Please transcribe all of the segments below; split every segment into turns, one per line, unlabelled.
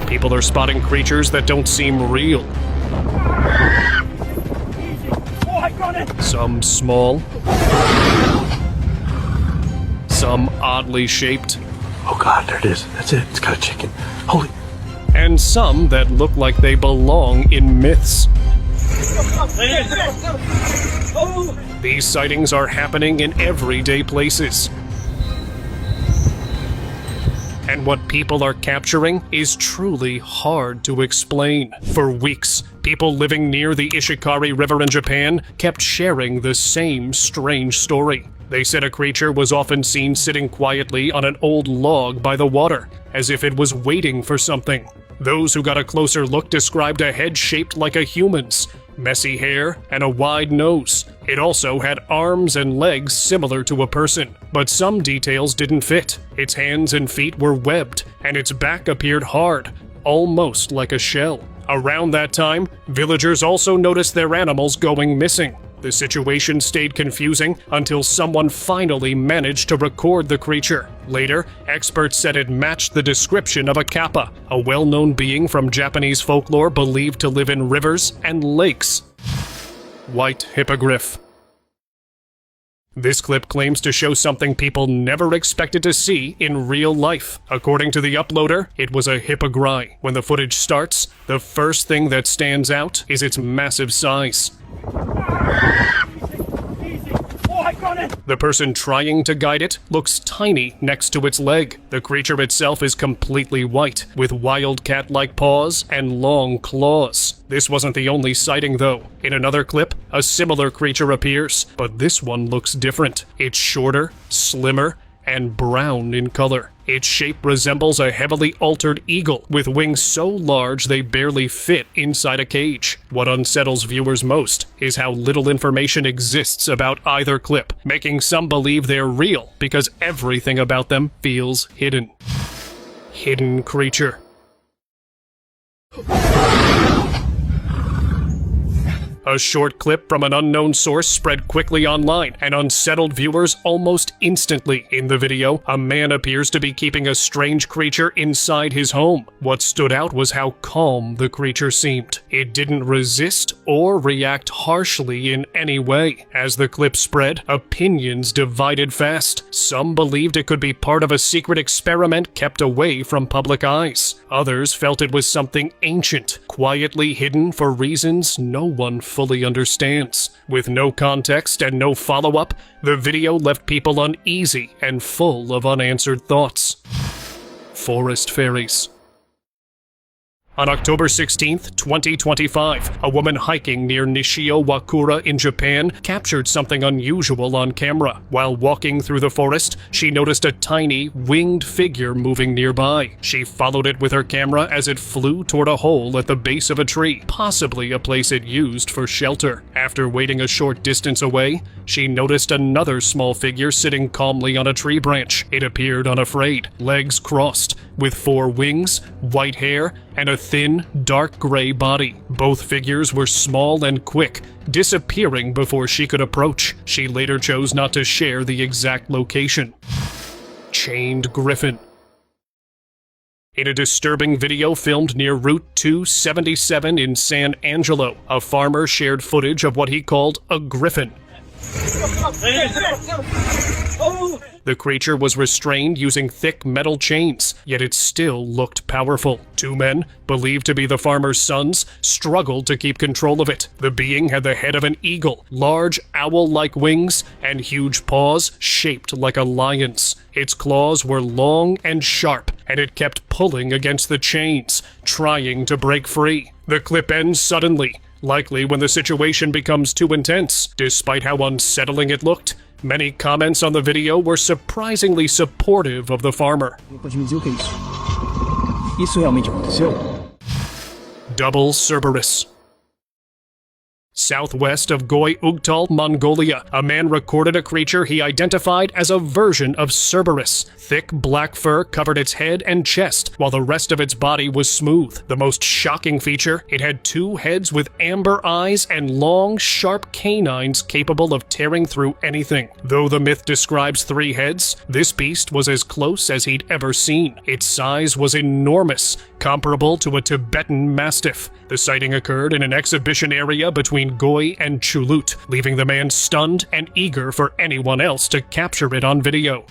People are spotting creatures that don't seem real. Some small. Some oddly shaped.
Oh God, there it is. That's it. It's got a chicken. Holy.
And some that look like they belong in myths. These sightings are happening in everyday places. And what people are capturing is truly hard to explain. For weeks, people living near the Ishikari River in Japan kept sharing the same strange story. They said a creature was often seen sitting quietly on an old log by the water, as if it was waiting for something. Those who got a closer look described a head shaped like a human's, messy hair, and a wide nose. It also had arms and legs similar to a person, but some details didn't fit. Its hands and feet were webbed, and its back appeared hard, almost like a shell. Around that time, villagers also noticed their animals going missing. The situation stayed confusing until someone finally managed to record the creature. Later, experts said it matched the description of a kappa, a well-known being from Japanese folklore believed to live in rivers and lakes. White hippogriff. This clip claims to show something people never expected to see in real life. According to the uploader, it was a hippogriff. When the footage starts, the first thing that stands out is its massive size. The person trying to guide it looks tiny next to its leg. The creature itself is completely white, with wildcat-like paws and long claws. This wasn't the only sighting, though. In another clip, a similar creature appears, but this one looks different. It's shorter, slimmer, and brown in color. Its shape resembles a heavily altered eagle, with wings so large they barely fit inside a cage. What unsettles viewers most is how little information exists about either clip, making some believe they're real because everything about them feels hidden. Hidden creature. A short clip from an unknown source spread quickly online and unsettled viewers almost instantly. In the video, a man appears to be keeping a strange creature inside his home. What stood out was how calm the creature seemed. It didn't resist or react harshly in any way. As the clip spread, opinions divided fast. Some believed it could be part of a secret experiment kept away from public eyes. Others felt it was something ancient, quietly hidden for reasons no one fully understands. With no context and no follow-up, the video left people uneasy and full of unanswered thoughts. Forest fairies. On October 16th, 2025, a woman hiking near Nishio Wakura in Japan captured something unusual on camera. While walking through the forest, she noticed a tiny, winged figure moving nearby. She followed it with her camera as it flew toward a hole at the base of a tree, possibly a place it used for shelter. After waiting a short distance away, she noticed another small figure sitting calmly on a tree branch. It appeared unafraid, legs crossed, with 4 wings, white hair, and a thin, dark gray body. Both figures were small and quick, disappearing before she could approach. She later chose not to share the exact location. Chained griffin. In a disturbing video filmed near Route 277 in San Angelo, a farmer shared footage of what he called a griffin. The creature was restrained using thick metal chains, yet it still looked powerful. 2 men, believed to be the farmer's sons, struggled to keep control of it. The being had the head of an eagle, large owl-like wings, and huge paws shaped like a lion's. Its claws were long and sharp, and it kept pulling against the chains, trying to break free. The clip ends suddenly, likely when the situation becomes too intense. Despite how unsettling it looked, many comments on the video were surprisingly supportive of the farmer. Double Cerberus. Southwest of Goy Ugtal, Mongolia, a man recorded a creature he identified as a version of Cerberus. Thick black fur covered its head and chest, while the rest of its body was smooth. The most shocking feature, it had 2 heads with amber eyes and long, sharp canines capable of tearing through anything. Though the myth describes 3 heads, this beast was as close as he'd ever seen. Its size was enormous, comparable to a Tibetan Mastiff. The sighting occurred in an exhibition area between Goy and Chulut, leaving the man stunned and eager for anyone else to capture it on video.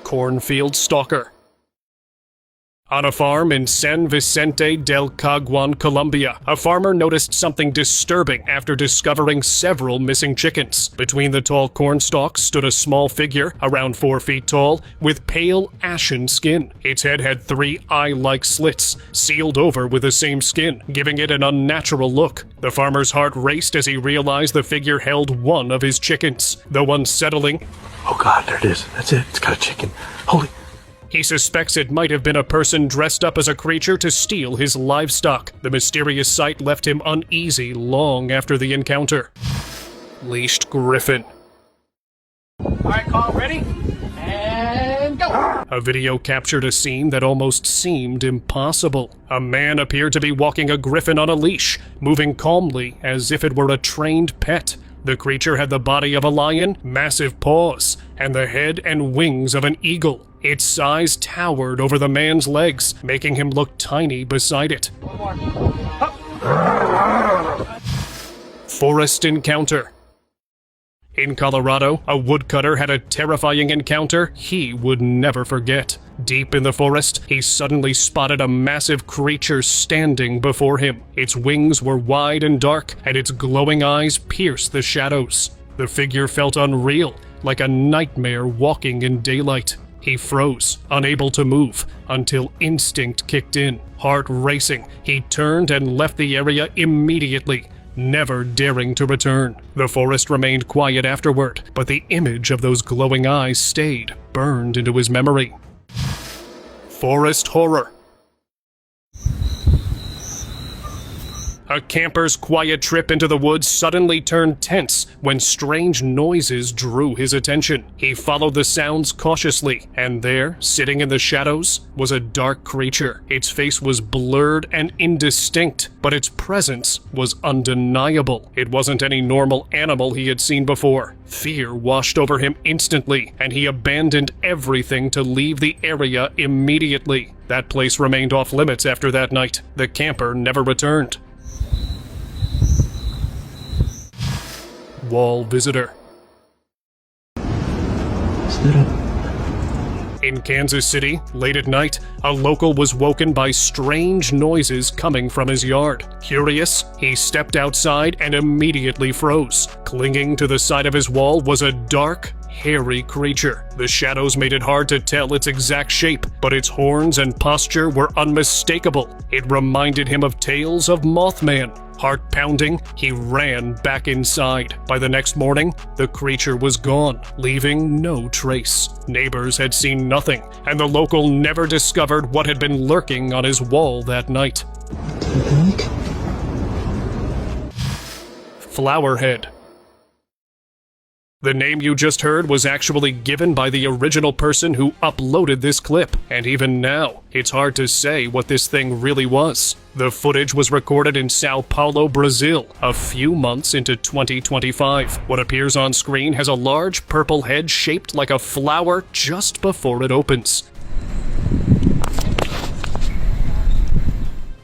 Cornfield Stalker. On a farm in San Vicente del Caguan, Colombia, a farmer noticed something disturbing after discovering several missing chickens. Between the tall corn stalks stood a small figure, around 4 feet tall, with pale, ashen skin. Its head had 3 eye-like slits, sealed over with the same skin, giving it an unnatural look. The farmer's heart raced as he realized the figure held one of his chickens. Though unsettling,
Oh God, there it is. That's it. It's got a chicken. Holy.
he suspects it might have been a person dressed up as a creature to steal his livestock. The mysterious sight left him uneasy long after the encounter. Leashed griffin.
Alright, call ready? And go!
A video captured a scene that almost seemed impossible. A man appeared to be walking a griffin on a leash, moving calmly as if it were a trained pet. The creature had the body of a lion, massive paws, and the head and wings of an eagle. Its size towered over the man's legs, making him look tiny beside it.
One more.
Forest encounter. In Colorado, a woodcutter had a terrifying encounter he would never forget. Deep in the forest, he suddenly spotted a massive creature standing before him. Its wings were wide and dark, and its glowing eyes pierced the shadows. The figure felt unreal, like a nightmare walking in daylight. He froze, unable to move, until instinct kicked in. Heart racing, he turned and left the area immediately, never daring to return. The forest remained quiet afterward, but the image of those glowing eyes stayed, burned into his memory. Forest horror. A camper's quiet trip into the woods suddenly turned tense when strange noises drew his attention. He followed the sounds cautiously, and there, sitting in the shadows, was a dark creature. Its face was blurred and indistinct, but its presence was undeniable. It wasn't any normal animal he had seen before. Fear washed over him instantly, and he abandoned everything to leave the area immediately. That place remained off limits after that night. The camper never returned. Wall visitor.
Stood up.
In Kansas City, late at night, a local was woken by strange noises coming from his yard. Curious, he stepped outside and immediately froze. Clinging to the side of his wall was a dark, hairy creature. The shadows made it hard to tell its exact shape, but its horns and posture were unmistakable. It reminded him of tales of Mothman. Heart pounding, he ran back inside. By the next morning, the creature was gone, leaving no trace. Neighbors had seen nothing, and the local never discovered what had been lurking on his wall that night. Flowerhead. The name you just heard was actually given by the original person who uploaded this clip, and even now, it's hard to say what this thing really was. The footage was recorded in Sao Paulo, Brazil, a few months into 2025. What appears on screen has a large purple head shaped like a flower just before it opens.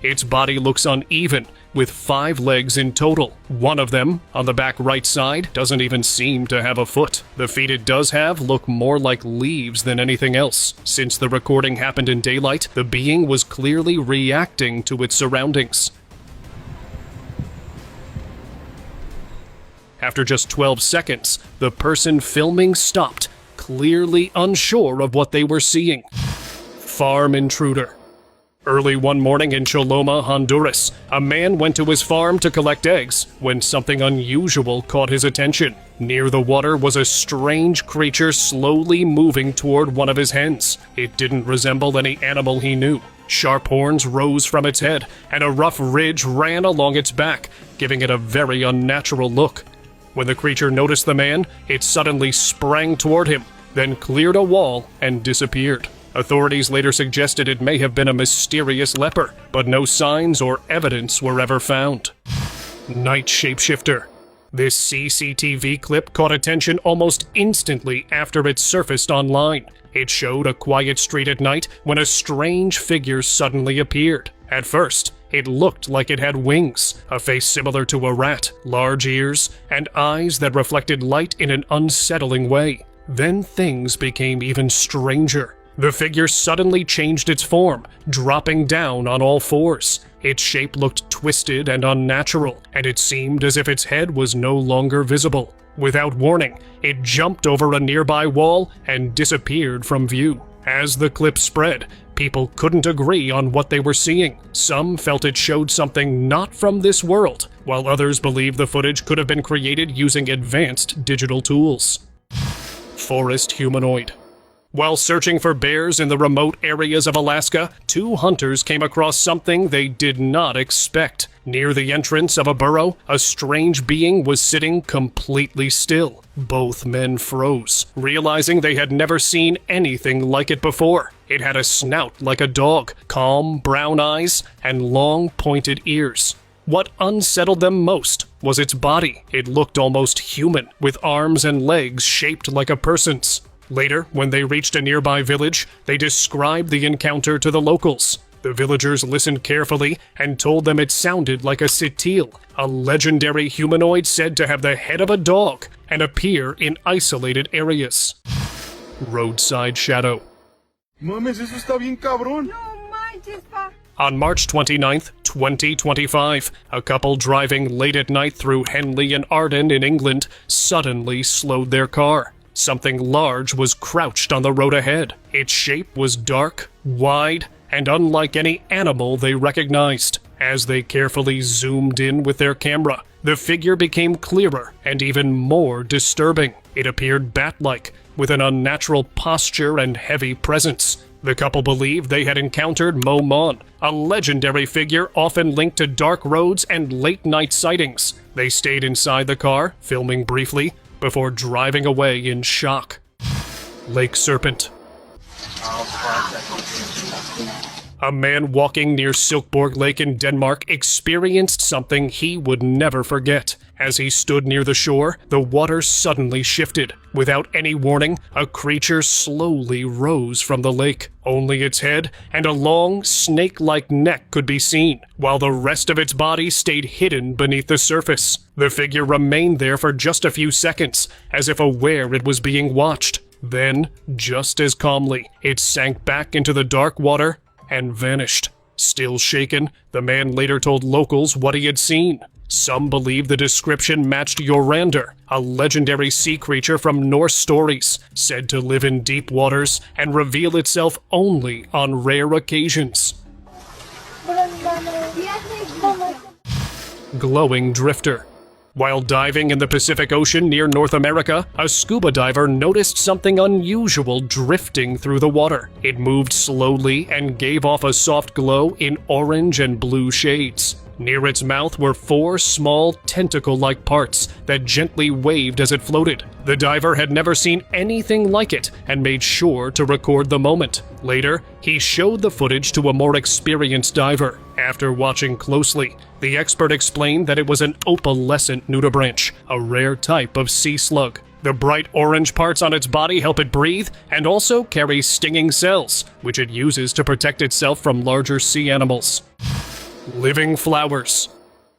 Its body looks uneven, with 5 legs in total. One of them, on the back right side, doesn't even seem to have a foot. The feet it does have look more like leaves than anything else. Since the recording happened in daylight, the being was clearly reacting to its surroundings. After just 12 seconds, the person filming stopped, clearly unsure of what they were seeing. Farm intruder. Early one morning in Choloma, Honduras, a man went to his farm to collect eggs when something unusual caught his attention. Near the water was a strange creature slowly moving toward one of his hens. It didn't resemble any animal he knew. Sharp horns rose from its head, and a rough ridge ran along its back, giving it a very unnatural look. When the creature noticed the man, it suddenly sprang toward him, then cleared a wall and disappeared. Authorities later suggested it may have been a mysterious leper, but no signs or evidence were ever found. Night shapeshifter. This CCTV clip caught attention almost instantly after it surfaced online. It showed a quiet street at night when a strange figure suddenly appeared. At first, it looked like it had wings, a face similar to a rat, large ears, and eyes that reflected light in an unsettling way. Then things became even stranger. The figure suddenly changed its form, dropping down on all fours. Its shape looked twisted and unnatural, and it seemed as if its head was no longer visible. Without warning, it jumped over a nearby wall and disappeared from view. As the clip spread, people couldn't agree on what they were seeing. Some felt it showed something not from this world, while others believed the footage could have been created using advanced digital tools. Forest humanoid. While searching for bears in the remote areas of Alaska, two hunters came across something they did not expect. Near the entrance of a burrow, a strange being was sitting completely still. Both men froze, realizing they had never seen anything like it before. It had a snout like a dog, calm brown eyes, and long pointed ears. What unsettled them most was its body. It looked almost human, with arms and legs shaped like a person's. Later, when they reached a nearby village, they described the encounter to the locals. The villagers listened carefully and told them it sounded like a sitil, a legendary humanoid said to have the head of a dog and appear in isolated areas. Roadside shadow.
Mames, eso está bien cabrón.
On March 29th, 2025, a couple driving late at night through Henley and Arden in England suddenly slowed their car. Something large was crouched on the road ahead. Its shape was dark, wide, and unlike any animal they recognized. As they carefully zoomed in with their camera, the figure became clearer and even more disturbing. It appeared bat-like, with an unnatural posture and heavy presence. The couple believed they had encountered Mo Mon, a legendary figure often linked to dark roads and late-night sightings. They stayed inside the car, filming briefly, before driving away in shock. Lake Serpent. A man walking near Silkeborg Lake in Denmark experienced something he would never forget. As he stood near the shore, the water suddenly shifted. Without any warning, a creature slowly rose from the lake. Only its head and a long, snake-like neck could be seen, while the rest of its body stayed hidden beneath the surface. The figure remained there for just a few seconds, as if aware it was being watched. Then, just as calmly, it sank back into the dark water and vanished. Still shaken, the man later told locals what he had seen. Some believe the description matched Yorander, a legendary sea creature from Norse stories, said to live in deep waters and reveal itself only on rare occasions. Glowing drifter. While diving in the Pacific Ocean near North America, a scuba diver noticed something unusual drifting through the water. It moved slowly and gave off a soft glow in orange and blue shades. Near its mouth were 4 small tentacle-like parts that gently waved as it floated. The diver had never seen anything like it and made sure to record the moment. Later, he showed the footage to a more experienced diver. After watching closely, the expert explained that it was an opalescent nudibranch, a rare type of sea slug. The bright orange parts on its body help it breathe and also carry stinging cells, which it uses to protect itself from larger sea animals. Living flowers.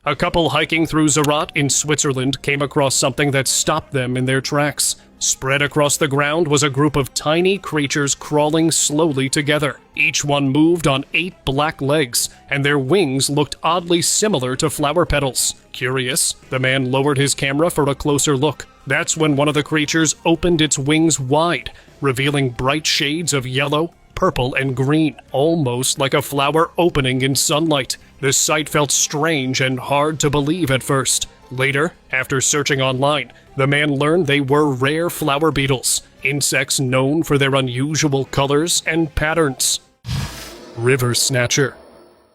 A couple hiking through Zerat in Switzerland came across something that stopped them in their tracks. Spread across the ground was a group of tiny creatures crawling slowly together. Each one moved on 8 black legs, and their wings looked oddly similar to flower petals. Curious, the man lowered his camera for a closer look. That's when one of the creatures opened its wings wide, revealing bright shades of yellow, purple and green, almost like a flower opening in sunlight. The sight felt strange and hard to believe at first. Later, after searching online, the man learned they were rare flower beetles, insects known for their unusual colors and patterns. River Snatcher.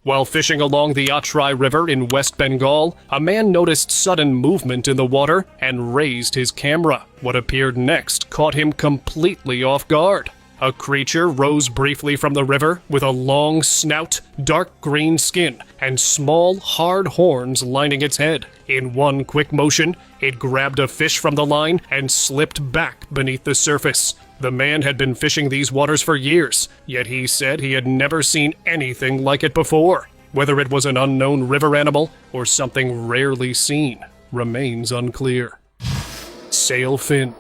While fishing along the Atrai River in West Bengal, a man noticed sudden movement in the water and raised his camera. What appeared next caught him completely off guard. A creature rose briefly from the river with a long snout, dark green skin, and small, hard horns lining its head. In one quick motion, it grabbed a fish from the line and slipped back beneath the surface. The man had been fishing these waters for years, yet he said he had never seen anything like it before. Whether it was an unknown river animal or something rarely seen remains unclear. Sailfin.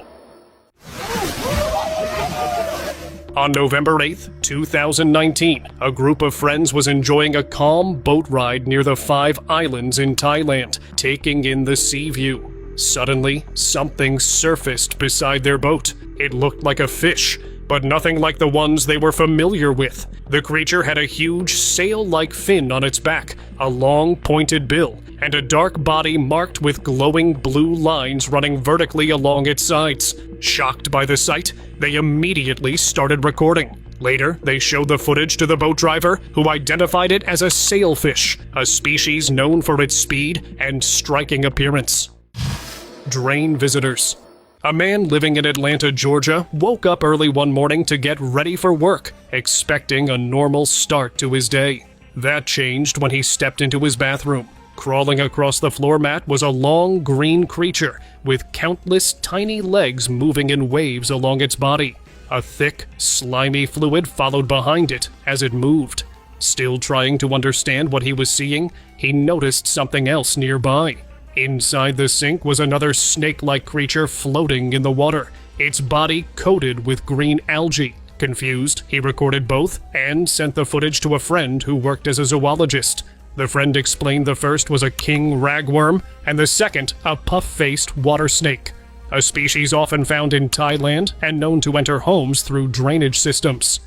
On November 8th, 2019, a group of friends was enjoying a calm boat ride near the Five Islands in Thailand, taking in the sea view. Suddenly, something surfaced beside their boat. It looked like a fish, but nothing like the ones they were familiar with. The creature had a huge sail-like fin on its back, a long pointed bill, and a dark body marked with glowing blue lines running vertically along its sides. Shocked by the sight, they immediately started recording. Later, they showed the footage to the boat driver, who identified it as a sailfish, a species known for its speed and striking appearance. Drain visitors. A man living in Atlanta, Georgia, woke up early one morning to get ready for work, expecting a normal start to his day. That changed when he stepped into his bathroom. Crawling across the floor mat was a long green creature with countless tiny legs moving in waves along its body. A thick, slimy fluid followed behind it as it moved. Still trying to understand what he was seeing, he noticed something else nearby. Inside the sink was another snake-like creature floating in the water, its body coated with green algae. Confused, he recorded both and sent the footage to a friend who worked as a zoologist. The friend explained the first was a king ragworm and the second a puff-faced water snake, a species often found in Thailand and known to enter homes through drainage systems.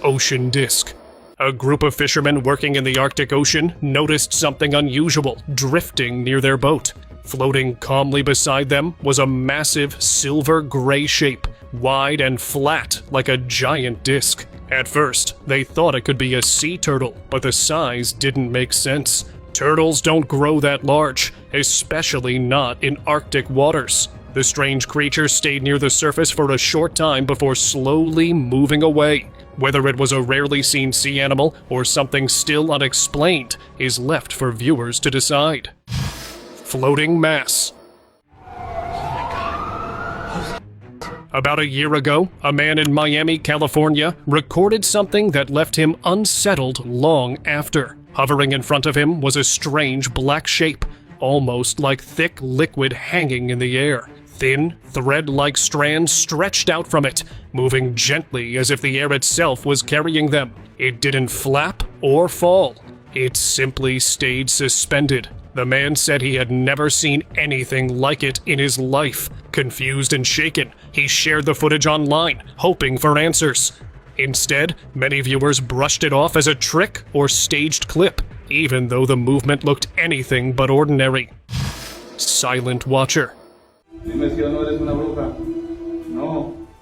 Ocean Disk. A group of fishermen working in the Arctic Ocean noticed something unusual drifting near their boat. Floating calmly beside them was a massive silver-gray shape, wide and flat like a giant disc. At first, they thought it could be a sea turtle, but the size didn't make sense. Turtles don't grow that large, especially not in Arctic waters. The strange creature stayed near the surface for a short time before slowly moving away. Whether it was a rarely seen sea animal or something still unexplained is left for viewers to decide. Floating mass. About a year ago, a man in Miami, California, recorded something that left him unsettled long after. Hovering in front of him was a strange black shape, almost like thick liquid hanging in the air. Thin, thread-like strands stretched out from it, moving gently as if the air itself was carrying them. It didn't flap or fall. It simply stayed suspended. The man said he had never seen anything like it in his life. Confused and shaken, he shared the footage online, hoping for answers. Instead, many viewers brushed it off as a trick or staged clip, even though the movement looked anything but ordinary. Silent Watcher.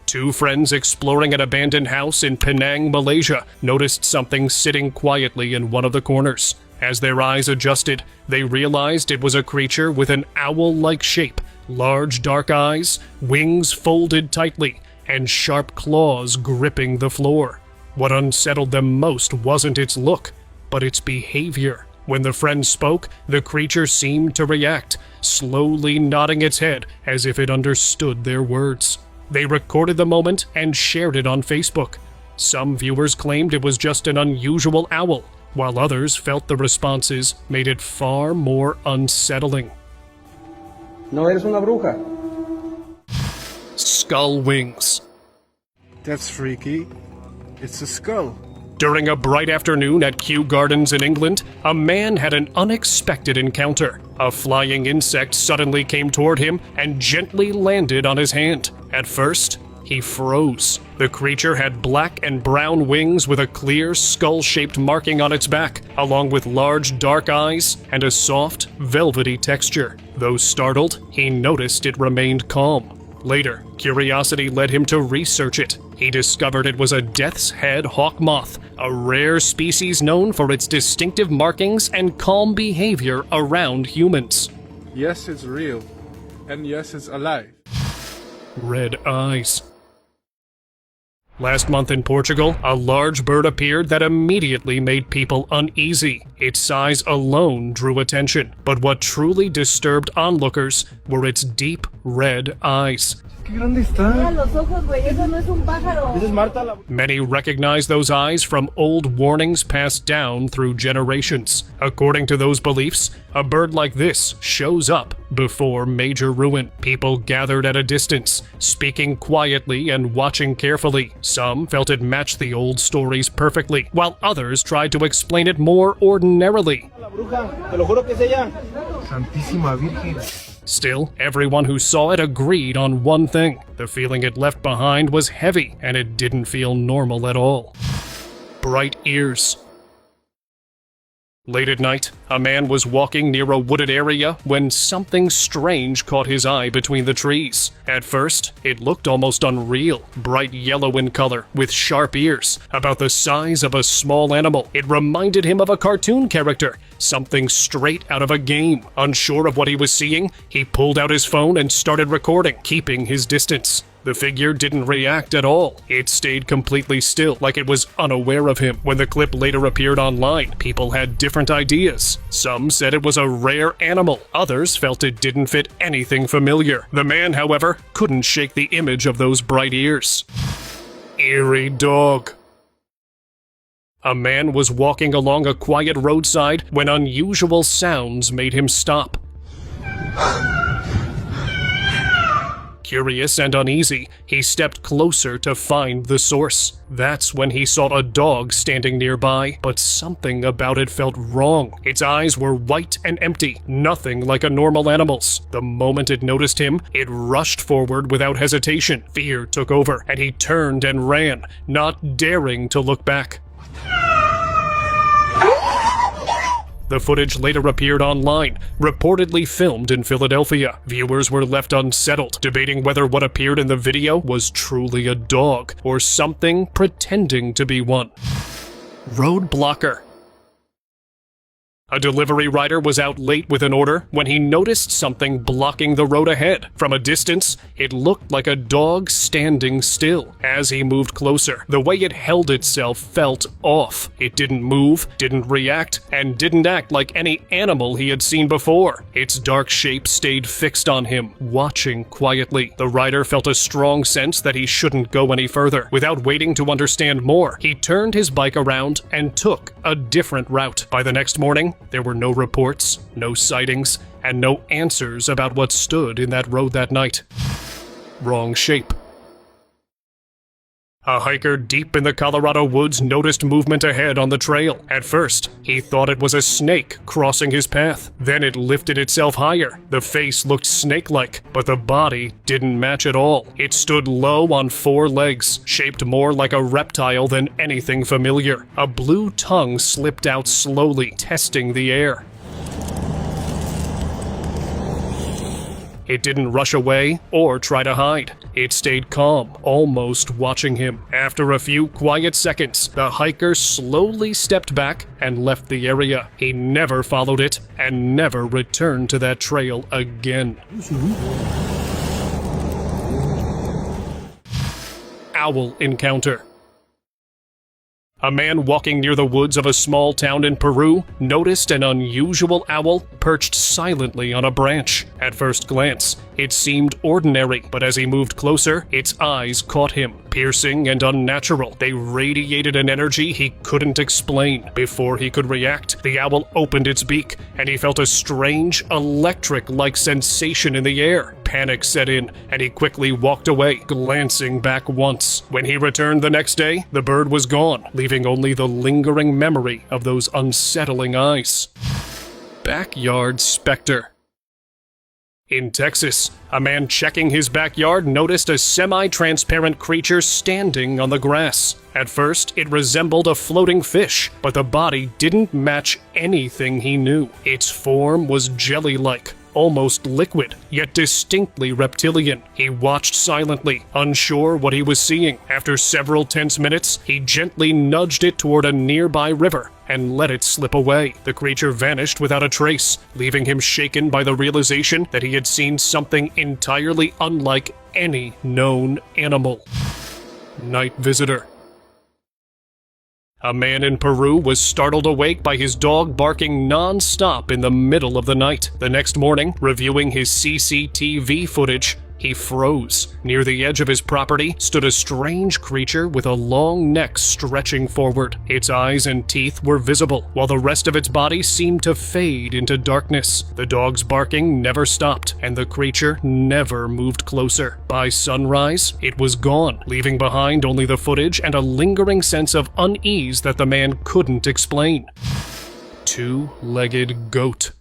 Two friends exploring an abandoned house in Penang, Malaysia, noticed something sitting quietly in one of the corners. As their eyes adjusted, they realized it was a creature with an owl-like shape, large dark eyes, wings folded tightly, and sharp claws gripping the floor. What unsettled them most wasn't its look, but its behavior. When the friend spoke, the creature seemed to react, slowly nodding its head as if it understood their words. They recorded the moment and shared it on Facebook. Some viewers claimed it was just an unusual owl, while others felt the responses made it far more unsettling.
No eres una bruja.
Skull wings.
That's freaky. It's a skull.
During a bright afternoon at Kew Gardens in England, a man had an unexpected encounter. A flying insect suddenly came toward him and gently landed on his hand. At first, he froze. The creature had black and brown wings with a clear, skull-shaped marking on its back, along with large, dark eyes and a soft, velvety texture. Though startled, he noticed it remained calm. Later, curiosity led him to research it. He discovered it was a death's head hawk moth, a rare species known for its distinctive markings and calm behavior around humans.
Yes, it's real. And yes, it's alive.
Red eyes. Last month in Portugal, a large bird appeared that immediately made people uneasy. Its size alone drew attention, but what truly disturbed onlookers were its deep red eyes. Many recognize those eyes from old warnings passed down through generations. According to those beliefs, a bird like this shows up before major ruin. People gathered at a distance, speaking quietly and watching carefully. Some felt it matched the old stories perfectly, while others tried to explain it more ordinarily.
Santísima Virgen.
Still, everyone who saw it agreed on one thing. The feeling it left behind was heavy, and it didn't feel normal at all. Bright ears. Late at night, a man was walking near a wooded area when something strange caught his eye between the trees. At first, it looked almost unreal, bright yellow in color, with sharp ears, about the size of a small animal. It reminded him of a cartoon character, something straight out of a game. Unsure of what he was seeing, he pulled out his phone and started recording, keeping his distance. The figure didn't react at all. It stayed completely still, like it was unaware of him. When the clip later appeared online, people had different ideas. Some said it was a rare animal. Others felt it didn't fit anything familiar. The man, however, couldn't shake the image of those bright ears. Eerie dog. A man was walking along a quiet roadside when unusual sounds made him stop. Curious and uneasy, he stepped closer to find the source. That's when he saw a dog standing nearby, but something about it felt wrong. Its eyes were white and empty, nothing like a normal animal's. The moment it noticed him, it rushed forward without hesitation. Fear took over, and he turned and ran, not daring to look back. The footage later appeared online, reportedly filmed in Philadelphia. Viewers were left unsettled, debating whether what appeared in the video was truly a dog or something pretending to be one. Road blocker. A delivery rider was out late with an order when he noticed something blocking the road ahead. From a distance, it looked like a dog standing still. As he moved closer, the way it held itself felt off. It didn't move, didn't react, and didn't act like any animal he had seen before. Its dark shape stayed fixed on him, watching quietly. The rider felt a strong sense that he shouldn't go any further. Without waiting to understand more, he turned his bike around and took a different route. By the next morning, there were no reports, no sightings, and no answers about what stood in that road that night. Wrong shape. A hiker deep in the Colorado woods noticed movement ahead on the trail. At first, he thought it was a snake crossing his path. Then it lifted itself higher. The face looked snake-like, but the body didn't match at all. It stood low on 4 legs, shaped more like a reptile than anything familiar. A blue tongue slipped out slowly, testing the air. It didn't rush away or try to hide. It stayed calm, almost watching him. After a few quiet seconds, the hiker slowly stepped back and left the area. He never followed it and never returned to that trail again. Owl encounter. A man walking near the woods of a small town in Peru noticed an unusual owl perched silently on a branch. At first glance, it seemed ordinary, but as he moved closer, its eyes caught him, piercing and unnatural. They radiated an energy he couldn't explain. Before he could react, the owl opened its beak, and he felt a strange, electric-like sensation in the air. Panic set in, and he quickly walked away, glancing back once. When he returned the next day, the bird was gone, leaving only the lingering memory of those unsettling eyes. Backyard specter. In Texas, a man checking his backyard noticed a semi-transparent creature standing on the grass. At first, it resembled a floating fish, but the body didn't match anything he knew. Its form was jelly-like, almost liquid, yet distinctly reptilian. He watched silently, unsure what he was seeing. After several tense minutes, he gently nudged it toward a nearby river and let it slip away. The creature vanished without a trace, leaving him shaken by the realization that he had seen something entirely unlike any known animal. Night Visitor. A man in Peru was startled awake by his dog barking non-stop in the middle of the night. The next morning, reviewing his CCTV footage, he froze. Near the edge of his property stood a strange creature with a long neck stretching forward. Its eyes and teeth were visible, while the rest of its body seemed to fade into darkness. The dog's barking never stopped, and the creature never moved closer. By sunrise, it was gone, leaving behind only the footage and a lingering sense of unease that the man couldn't explain. Two-legged goat.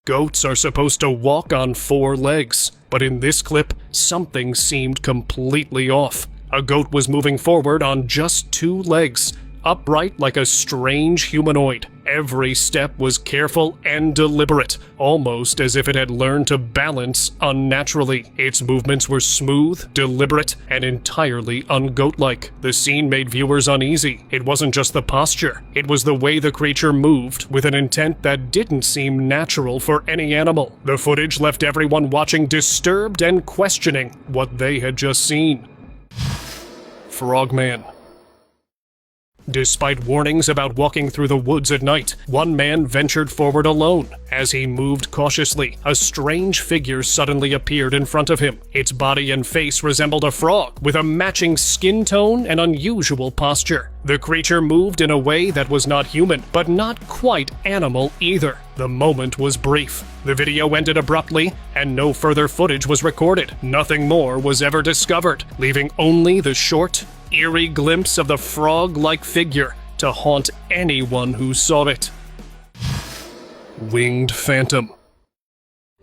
Goats are supposed to walk on 4 legs, but in this clip, something seemed completely off. A goat was moving forward on just 2 legs, upright like a strange humanoid. Every step was careful and deliberate, almost as if it had learned to balance unnaturally. Its movements were smooth, deliberate, and entirely un-goat-like. The scene made viewers uneasy. It wasn't just the posture. It was the way the creature moved, with an intent that didn't seem natural for any animal. The footage left everyone watching disturbed and questioning what they had just seen. Frogman. Despite warnings about walking through the woods at night, one man ventured forward alone. As he moved cautiously, a strange figure suddenly appeared in front of him. Its body and face resembled a frog, with a matching skin tone and unusual posture. The creature moved in a way that was not human, but not quite animal either. The moment was brief. The video ended abruptly, and no further footage was recorded. Nothing more was ever discovered, leaving only the short, eerie glimpse of the frog-like figure to haunt anyone who saw it. Winged Phantom.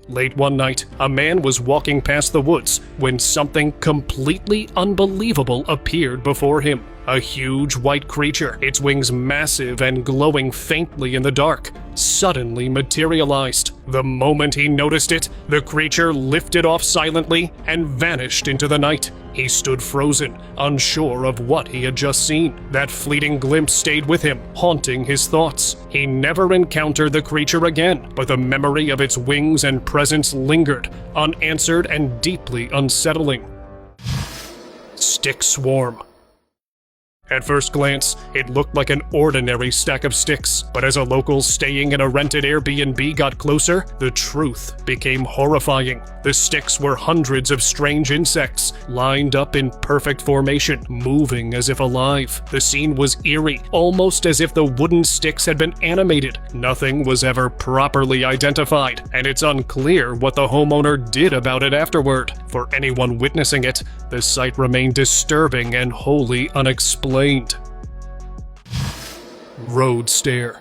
Late one night, a man was walking past the woods when something completely unbelievable appeared before him. A huge white creature, its wings massive and glowing faintly in the dark, suddenly materialized. The moment he noticed it, the creature lifted off silently and vanished into the night. He stood frozen, unsure of what he had just seen. That fleeting glimpse stayed with him, haunting his thoughts. He never encountered the creature again, but the memory of its wings and presence lingered, unanswered and deeply unsettling. Stick Swarm. At first glance, it looked like an ordinary stack of sticks, but as a local staying in a rented Airbnb got closer, the truth became horrifying. The sticks were hundreds of strange insects, lined up in perfect formation, moving as if alive. The scene was eerie, almost as if the wooden sticks had been animated. Nothing was ever properly identified, and it's unclear what the homeowner did about it afterward. For anyone witnessing it, the sight remained disturbing and wholly unexplained. Road Stare.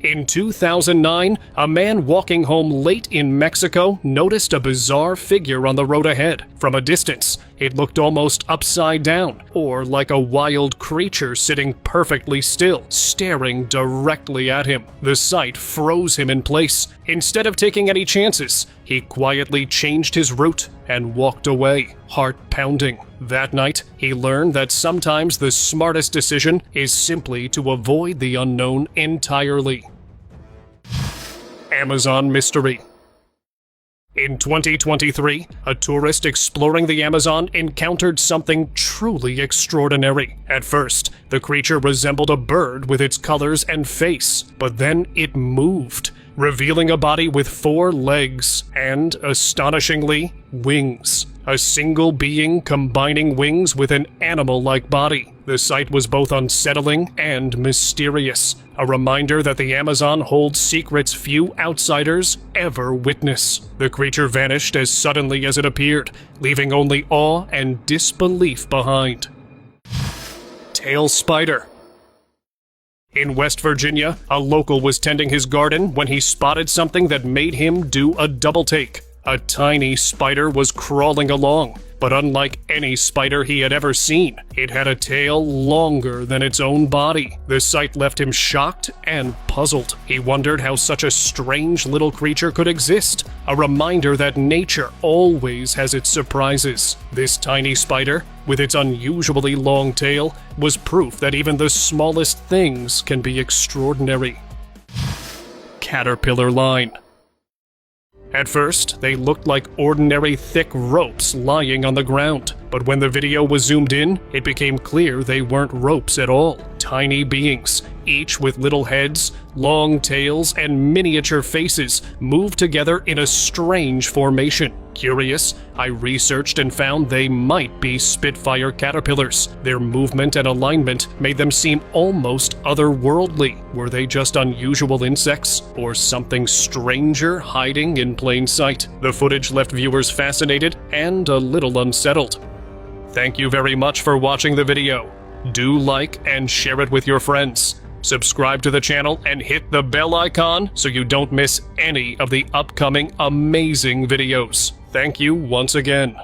In 2009, a man walking home late in Mexico noticed a bizarre figure on the road ahead. From a distance, it looked almost upside down, or like a wild creature sitting perfectly still, staring directly at him. The sight froze him in place. Instead of taking any chances, he quietly changed his route and walked away, heart pounding. That night, he learned that sometimes the smartest decision is simply to avoid the unknown entirely. Amazon Mystery. In 2023, a tourist exploring the Amazon encountered something truly extraordinary. At first, the creature resembled a bird with its colors and face, but then it moved, revealing a body with 4 legs and, astonishingly, wings. A single being combining wings with an animal-like body. The sight was both unsettling and mysterious, a reminder that the Amazon holds secrets few outsiders ever witness. The creature vanished as suddenly as it appeared, leaving only awe and disbelief behind. Tail Spider. In West Virginia, a local was tending his garden when he spotted something that made him do a double take. A tiny spider was crawling along, but unlike any spider he had ever seen, it had a tail longer than its own body. The sight left him shocked and puzzled. He wondered how such a strange little creature could exist, a reminder that nature always has its surprises. This tiny spider, with its unusually long tail, was proof that even the smallest things can be extraordinary. Caterpillar line. At first, they looked like ordinary thick ropes lying on the ground, but when the video was zoomed in, it became clear they weren't ropes at all. Tiny beings, each with little heads, long tails, and miniature faces, moved together in a strange formation. Curious, I researched and found they might be Spitfire caterpillars. Their movement and alignment made them seem almost otherworldly. Were they just unusual insects, or something stranger hiding in plain sight? The footage left viewers fascinated and a little unsettled. Thank you very much for watching the video. Do like and share it with your friends. Subscribe to the channel and hit the bell icon so you don't miss any of the upcoming amazing videos. Thank you once again.